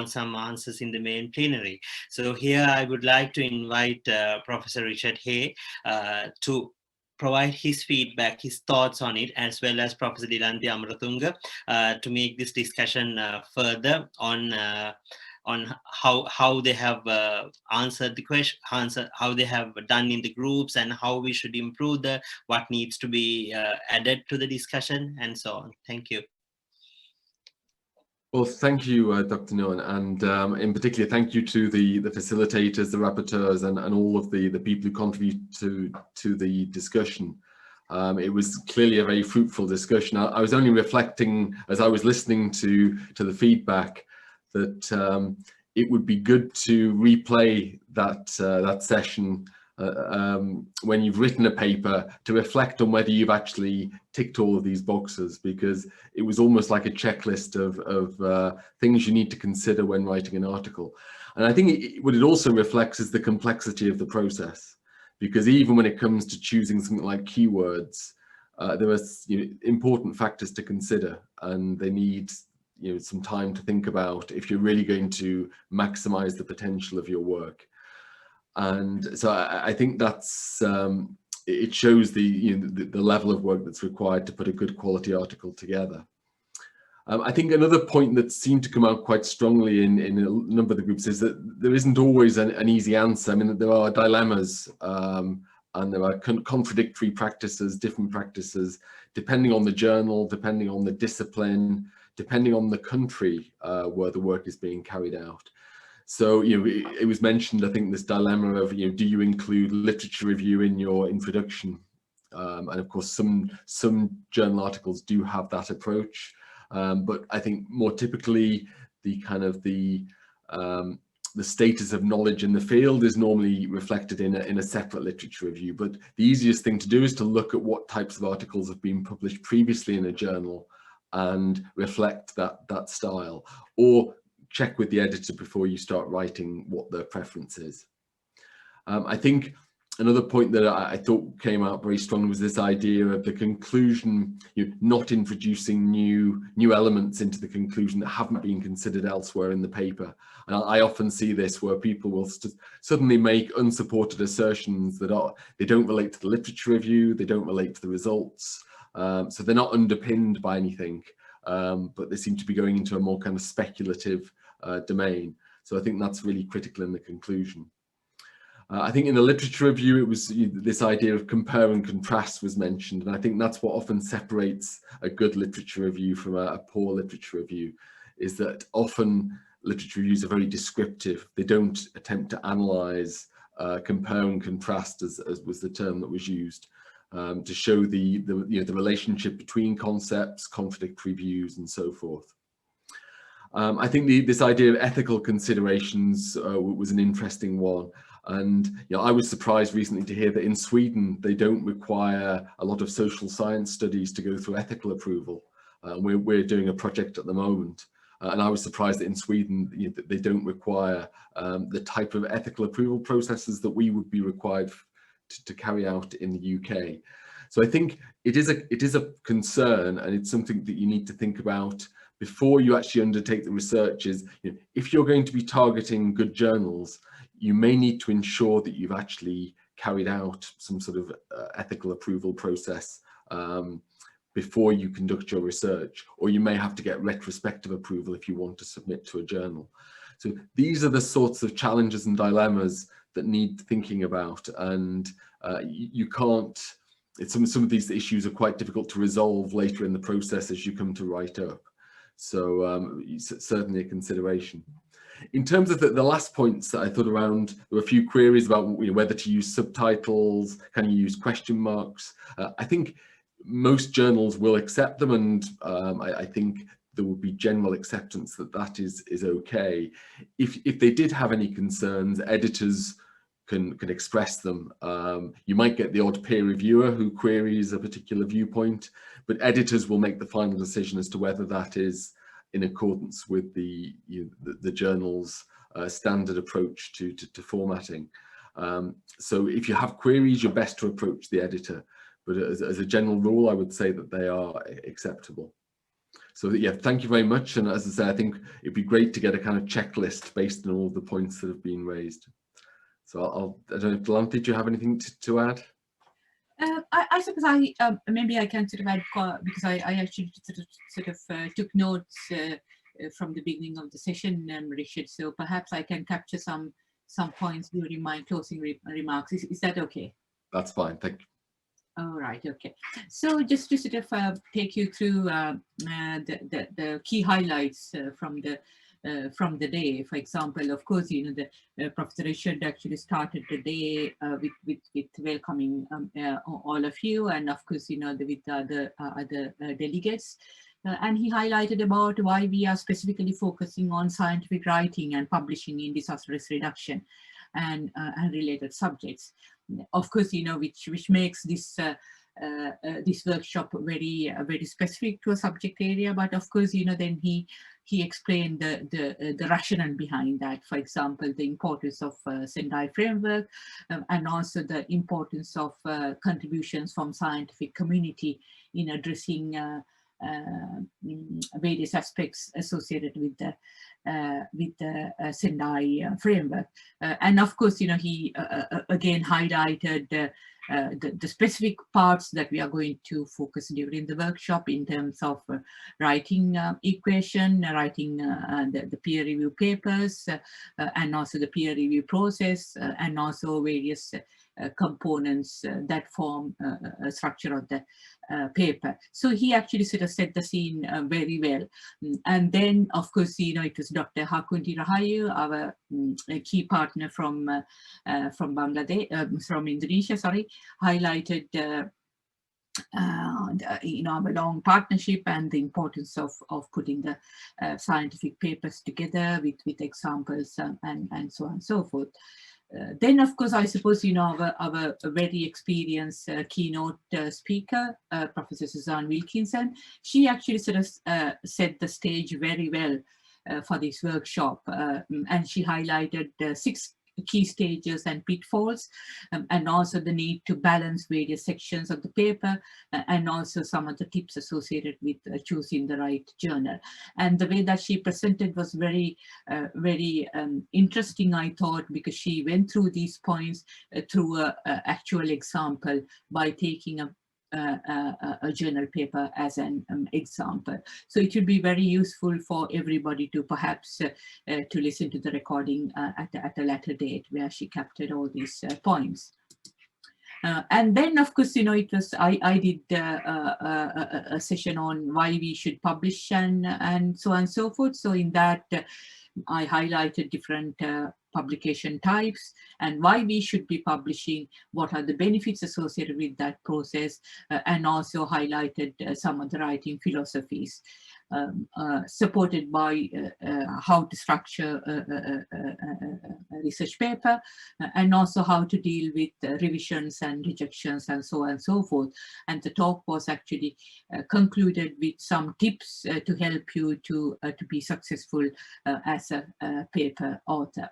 some answers in the main plenary. So here I would like to invite Professor Richard Hay to provide his feedback, his thoughts on it, as well as Professor Dilanthi Amaratunga to make this discussion further on how they have answered the question, how they have done in the groups, and how we should improve what needs to be added to the discussion, and so on. Thank you. Well, thank you, Dr. Nuwan, and in particular, thank you to the facilitators, the rapporteurs, and all of the people who contribute to the discussion. It was clearly a very fruitful discussion. I was only reflecting as I was listening to the feedback that it would be good to replay that session when you've written a paper, to reflect on whether you've actually ticked all of these boxes, because it was almost like a checklist of things you need to consider when writing an article. And I think what it also reflects is the complexity of the process, because even when it comes to choosing something like keywords, there are important factors to consider, and they need some time to think about if you're really going to maximize the potential of your work. And so I think that's it shows the level of work that's required to put a good quality article together. I think another point that seemed to come out quite strongly in a number of the groups is that there isn't always an easy answer. I mean, there are dilemmas and there are contradictory practices, different practices, depending on the journal, depending on the discipline, depending on the country where the work is being carried out. So, it was mentioned, I think, this dilemma of, do you include literature review in your introduction? And of course, some journal articles do have that approach. But I think more typically the kind of the status of knowledge in the field is normally reflected in a separate literature review. But the easiest thing to do is to look at what types of articles have been published previously in a journal and reflect that style, or check with the editor before you start writing what their preference is. I think another point that I thought came out very strongly was this idea of the conclusion, not introducing new elements into the conclusion that haven't been considered elsewhere in the paper. And I often see this where people will suddenly make unsupported assertions that they don't relate to the literature review, they don't relate to the results, so they're not underpinned by anything, but they seem to be going into a more kind of speculative domain. So I think that's really critical in the conclusion. I think in the literature review, it was this idea of compare and contrast was mentioned, and I think that's what often separates a good literature review from a poor literature review, is that often literature reviews are very descriptive. They don't attempt to analyse, compare and contrast, as was the term that was used, to show the relationship between concepts, contradictory views, and so forth. I think this idea of ethical considerations was an interesting one. And I was surprised recently to hear that in Sweden, they don't require a lot of social science studies to go through ethical approval. We're doing a project at the moment. And I was surprised that in Sweden, they don't require the type of ethical approval processes that we would be required to carry out in the UK. So I think it is a concern, and it's something that you need to think about before you actually undertake the research. Is, if you're going to be targeting good journals, you may need to ensure that you've actually carried out some sort of ethical approval process before you conduct your research, or you may have to get retrospective approval if you want to submit to a journal. So these are the sorts of challenges and dilemmas that need thinking about, and you can't, some of these issues are quite difficult to resolve later in the process as you come to write up. So certainly a consideration. In terms of the last points that I thought around, there were a few queries about whether to use subtitles, can you use question marks? I think most journals will accept them, and I think there will be general acceptance that is okay. If they did have any concerns, editors can express them. You might get the odd peer reviewer who queries a particular viewpoint, but editors will make the final decision as to whether that is in accordance with the journal's standard approach to formatting. So if you have queries, you're best to approach the editor. But as a general rule, I would say that they are acceptable. So yeah, thank you very much. And as I say, I think it'd be great to get a kind of checklist based on all the points that have been raised. So I don't know, Delanti, do you have anything to add? I suppose maybe I can sort of add, because I actually sort of took notes from the beginning of the session, Richard. So perhaps I can capture some points during my closing remarks. Is that okay? That's fine. Thank you. All right. Okay. So just to sort of take you through the key highlights from the day. For example, of course, Professor Richard actually started the day with welcoming all of you, and of course, with the other delegates. And he highlighted about why we are specifically focusing on scientific writing and publishing in disaster risk reduction and related subjects. Of course, which makes this this workshop very specific to a subject area. But of course, then he explained the rationale behind that. For example, the importance of Sendai framework, and also the importance of contributions from scientific community in addressing various aspects associated with the Sendai framework. And of course, he again highlighted the specific parts that we are going to focus during the workshop in terms of writing equation, writing the peer review papers, and also the peer review process, and also various components that form a structure of the paper. So he actually sort of set the scene very well. And then, of course, it was Dr. Hakunti Rahayu, our key partner from Bangladesh, from Indonesia, sorry, highlighted our long partnership and the importance of putting the scientific papers together with examples and so on and so forth. Then, of course, I suppose, our very experienced keynote speaker, Professor Suzanne Wilkinson, she actually sort of set the stage very well for this workshop. And she highlighted 6 key stages and pitfalls, and also the need to balance various sections of the paper, and also some of the tips associated with choosing the right journal. And the way that she presented was very interesting, I thought, because she went through these points through an actual example by taking a journal paper as an example. So it would be very useful for everybody to perhaps to listen to the recording at a later date where she captured all these points. And then, of course, it was I did a session on why we should publish and so on and so forth. So in that, I highlighted different publication types and why we should be publishing, what are the benefits associated with that process, and also highlighted some of the writing philosophies, supported by how to structure a research paper, and also how to deal with revisions and rejections and so on and so forth. And the talk was actually concluded with some tips to help you to be successful as a paper author.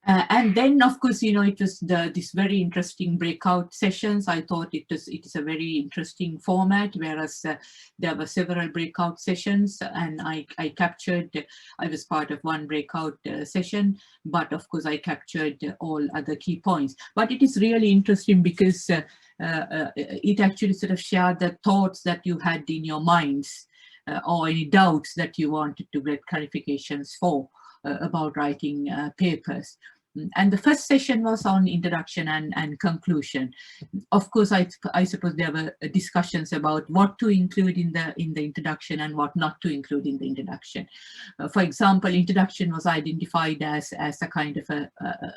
And then, of course, it was this very interesting breakout sessions. I thought it is a very interesting format, whereas there were several breakout sessions, and I was part of one breakout session, but of course I captured all other key points. But it is really interesting because it actually sort of shared the thoughts that you had in your minds, or any doubts that you wanted to get clarifications for about writing papers. And the first session was on introduction and conclusion. Of course, I suppose there were discussions about what to include in the introduction and what not to include in the introduction. For example, introduction was identified as a kind of a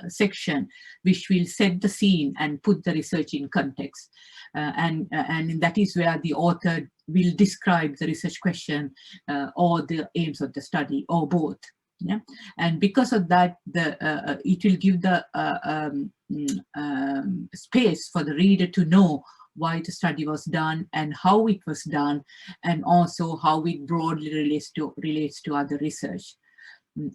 section which will set the scene and put the research in context. And that is where the author will describe the research question or the aims of the study, or both. Yeah, and because of that, it will give the space for the reader to know why the study was done and how it was done, and also how it broadly relates to other research.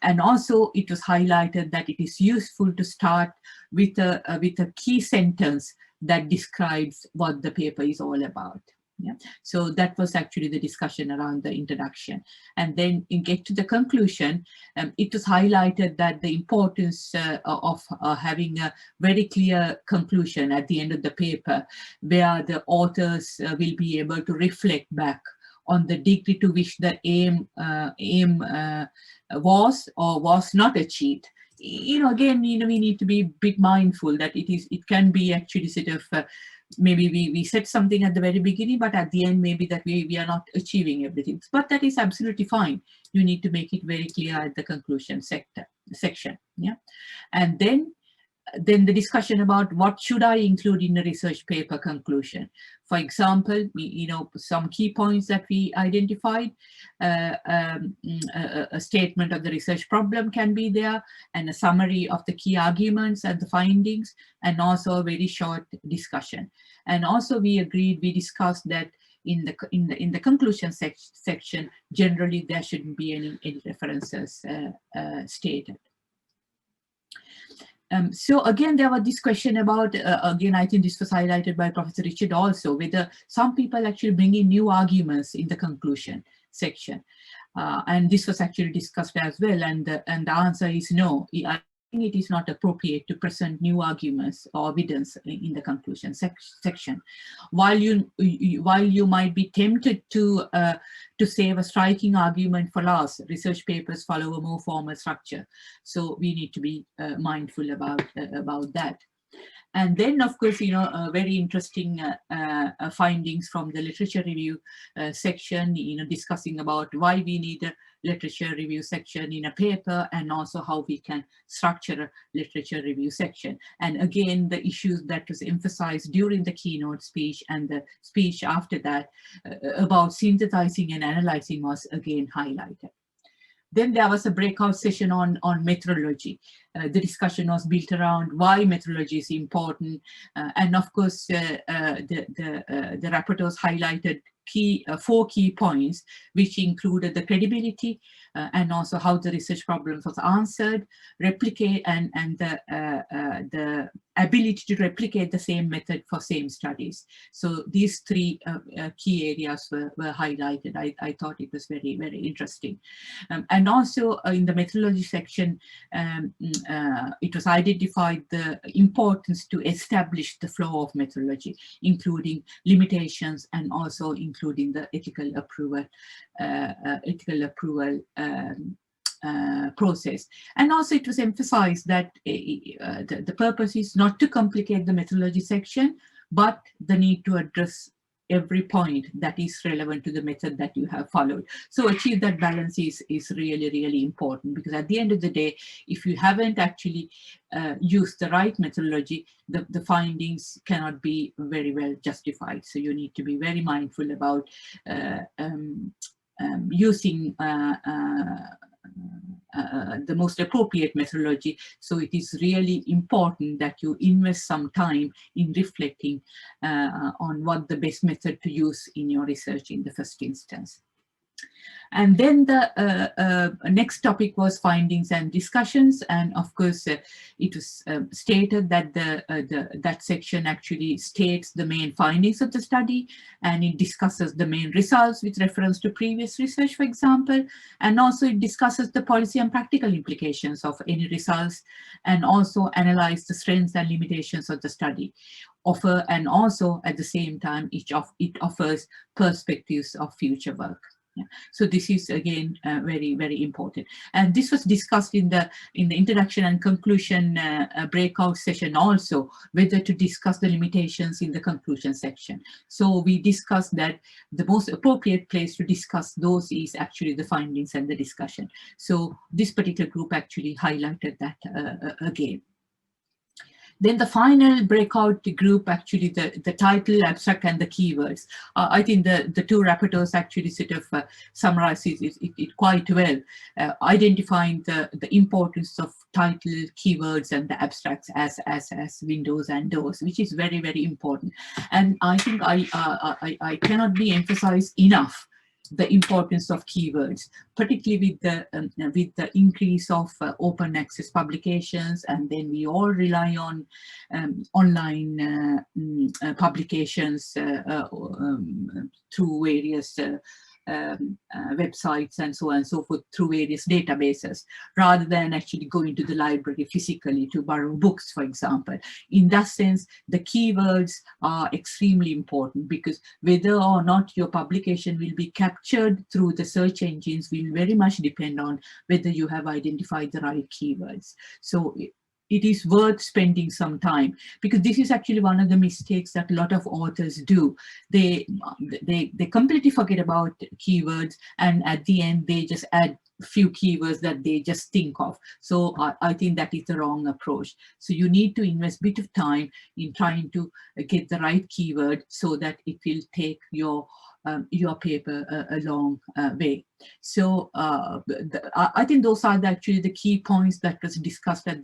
And also, it was highlighted that it is useful to start with a key sentence that describes what the paper is all about. Yeah, so that was actually the discussion around the introduction. And then in get to the conclusion, it was highlighted that the importance of having a very clear conclusion at the end of the paper, where the authors will be able to reflect back on the degree to which the aim was or was not achieved. Again, we need to be a bit mindful that it can be actually sort of maybe we said something at the very beginning, but at the end maybe that we are not achieving everything. But that is absolutely fine. You need to make it very clear at the conclusion section. Yeah, and then the discussion about what should I include in a research paper conclusion. For example, some key points that we identified, a statement of the research problem can be there, and a summary of the key arguments and the findings, and also a very short discussion. And also we discussed that in the conclusion section, generally there shouldn't be any references stated. So again, there was this question about, again, I think this was highlighted by Professor Richard also, whether some people actually bring in new arguments in the conclusion section. And this was actually discussed as well. And the answer is no. I it is not appropriate to present new arguments or evidence in the conclusion section. While you might be tempted to save a striking argument for last, research papers follow a more formal structure. So we need to be mindful about that. And then, of course, very interesting findings from the literature review section, discussing about why we need a literature review section in a paper, and also how we can structure a literature review section. And again, the issues that was emphasized during the keynote speech and the speech after that about synthesizing and analyzing was again highlighted. Then there was a breakout session on methodology. The discussion was built around why methodology is important. And of course, the rapporteurs highlighted four key points, which included the credibility and also how the research problems was answered, replicate and the ability to replicate the same method for same studies. So these three key areas were highlighted. I thought it was very, very interesting. And also in the methodology section, it was identified the importance to establish the flow of methodology, including limitations and also including the ethical approval process. And also it was emphasized that the purpose is not to complicate the methodology section, but the need to address every point that is relevant to the method that you have followed. So achieve that balance is really, really important, because at the end of the day, if you haven't actually used the right methodology, the findings cannot be very well justified. So you need to be very mindful about using the most appropriate methodology. So it is really important that you invest some time in reflecting on what the best method to use in your research in the first instance. And then the next topic was findings and discussions. And of course, it was stated that that section actually states the main findings of the study, and it discusses the main results with reference to previous research, for example, and also it discusses the policy and practical implications of any results, and also analyze the strengths and limitations of the study. And also at the same time, it offers perspectives of future work. Yeah. So this is again very, very important, and this was discussed in the introduction and conclusion breakout session also, whether to discuss the limitations in the conclusion section. So we discussed that the most appropriate place to discuss those is actually the findings and the discussion. So this particular group actually highlighted that again. Then the final breakout group, actually the title, abstract, and the keywords. I think the two rapporteurs actually sort of summarizes it quite well, identifying the importance of title, keywords, and the abstracts as windows and doors, which is very, very important. And I think I cannot be emphasized enough the importance of keywords, particularly with the increase of open access publications, and then we all rely on online publications through various websites and so on and so forth, through various databases, rather than actually going to the library physically to borrow books, for example. In that sense, the keywords are extremely important, because whether or not your publication will be captured through the search engines will very much depend on whether you have identified the right keywords. So it is worth spending some time, because this is actually one of the mistakes that a lot of authors do. They completely forget about keywords, and at the end they just add a few keywords that they just think of. So I think that is the wrong approach. So you need to invest a bit of time in trying to get the right keyword so that it will take your paper a long way. So I think those are actually the key points that was discussed at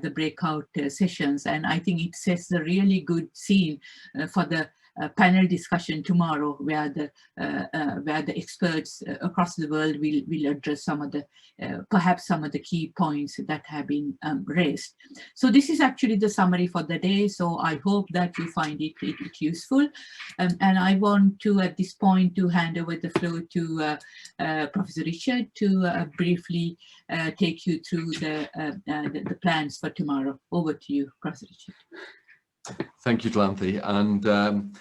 the breakout sessions, and I think it sets a really good scene for the panel discussion tomorrow, where the experts across the world will address some of the perhaps some of the key points that have been raised. So this is actually the summary for the day. So I hope that you find it useful, and I want to at this point to hand over the floor to Professor Richard to briefly take you through the plans for tomorrow. Over to you, Professor Richard. Thank you, Dlanthe. And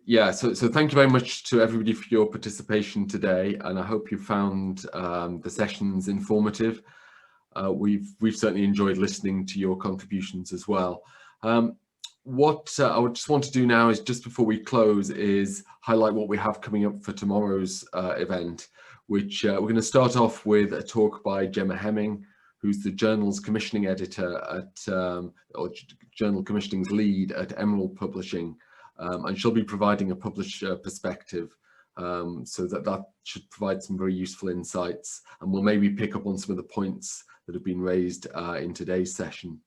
yeah, so thank you very much to everybody for your participation today. And I hope you found the sessions informative. We've certainly enjoyed listening to your contributions as well. What I would just want to do now is, just before we close, is highlight what we have coming up for tomorrow's event, which we're going to start off with a talk by Gemma Hemming, who's the journal's commissioning editor at, or journal commissioning's lead at Emerald Publishing. And she'll be providing a publisher perspective, so that should provide some very useful insights, and we'll maybe pick up on some of the points that have been raised in today's session.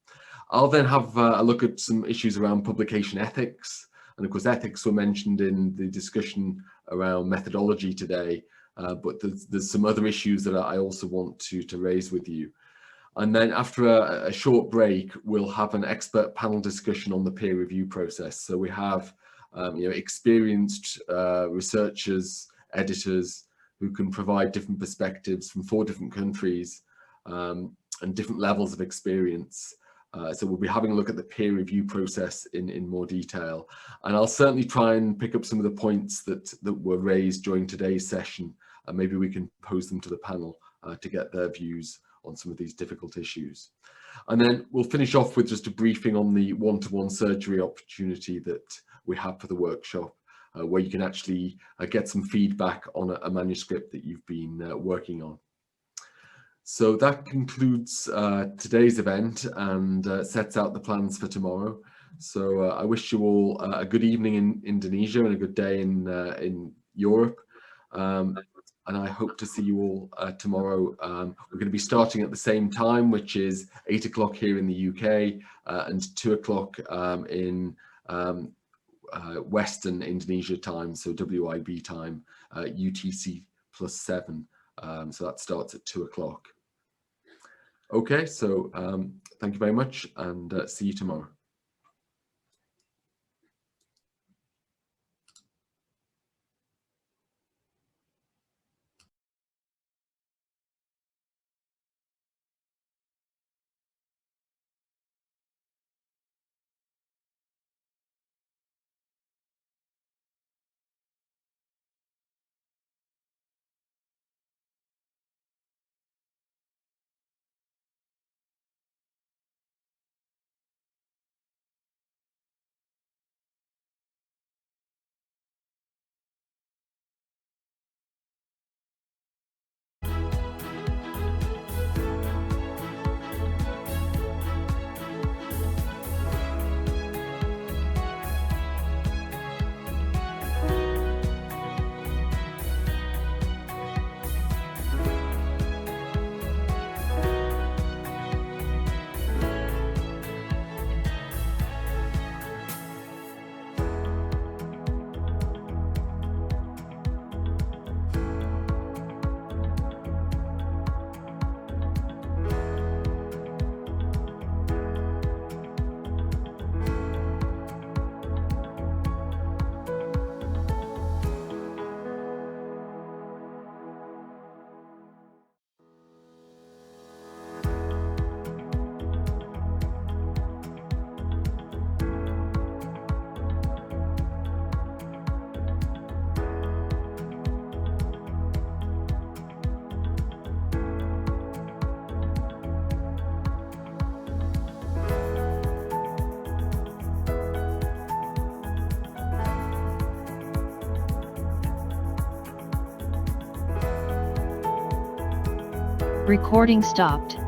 I'll then have a look at some issues around publication ethics, and of course ethics were mentioned in the discussion around methodology today, but there's some other issues that I also want to raise with you. And then after a short break, we'll have an expert panel discussion on the peer review process. So we have experienced researchers, editors, who can provide different perspectives from 4 different countries and different levels of experience. So we'll be having a look at the peer review process in more detail. And I'll certainly try and pick up some of the points that were raised during today's session, and maybe we can pose them to the panel to get their views on some of these difficult issues. And then we'll finish off with just a briefing on the one-to-one surgery opportunity that we have for the workshop, where you can actually get some feedback on a manuscript that you've been working on. So that concludes today's event and sets out the plans for tomorrow. So I wish you all a good evening in Indonesia and a good day in Europe. And I hope to see you all tomorrow. We're going to be starting at the same time, which is 8 o'clock here in the UK and 2 o'clock in Western Indonesia time, so WIB time, UTC +7. So that starts at 2 o'clock. Okay, so thank you very much, and see you tomorrow. Recording stopped.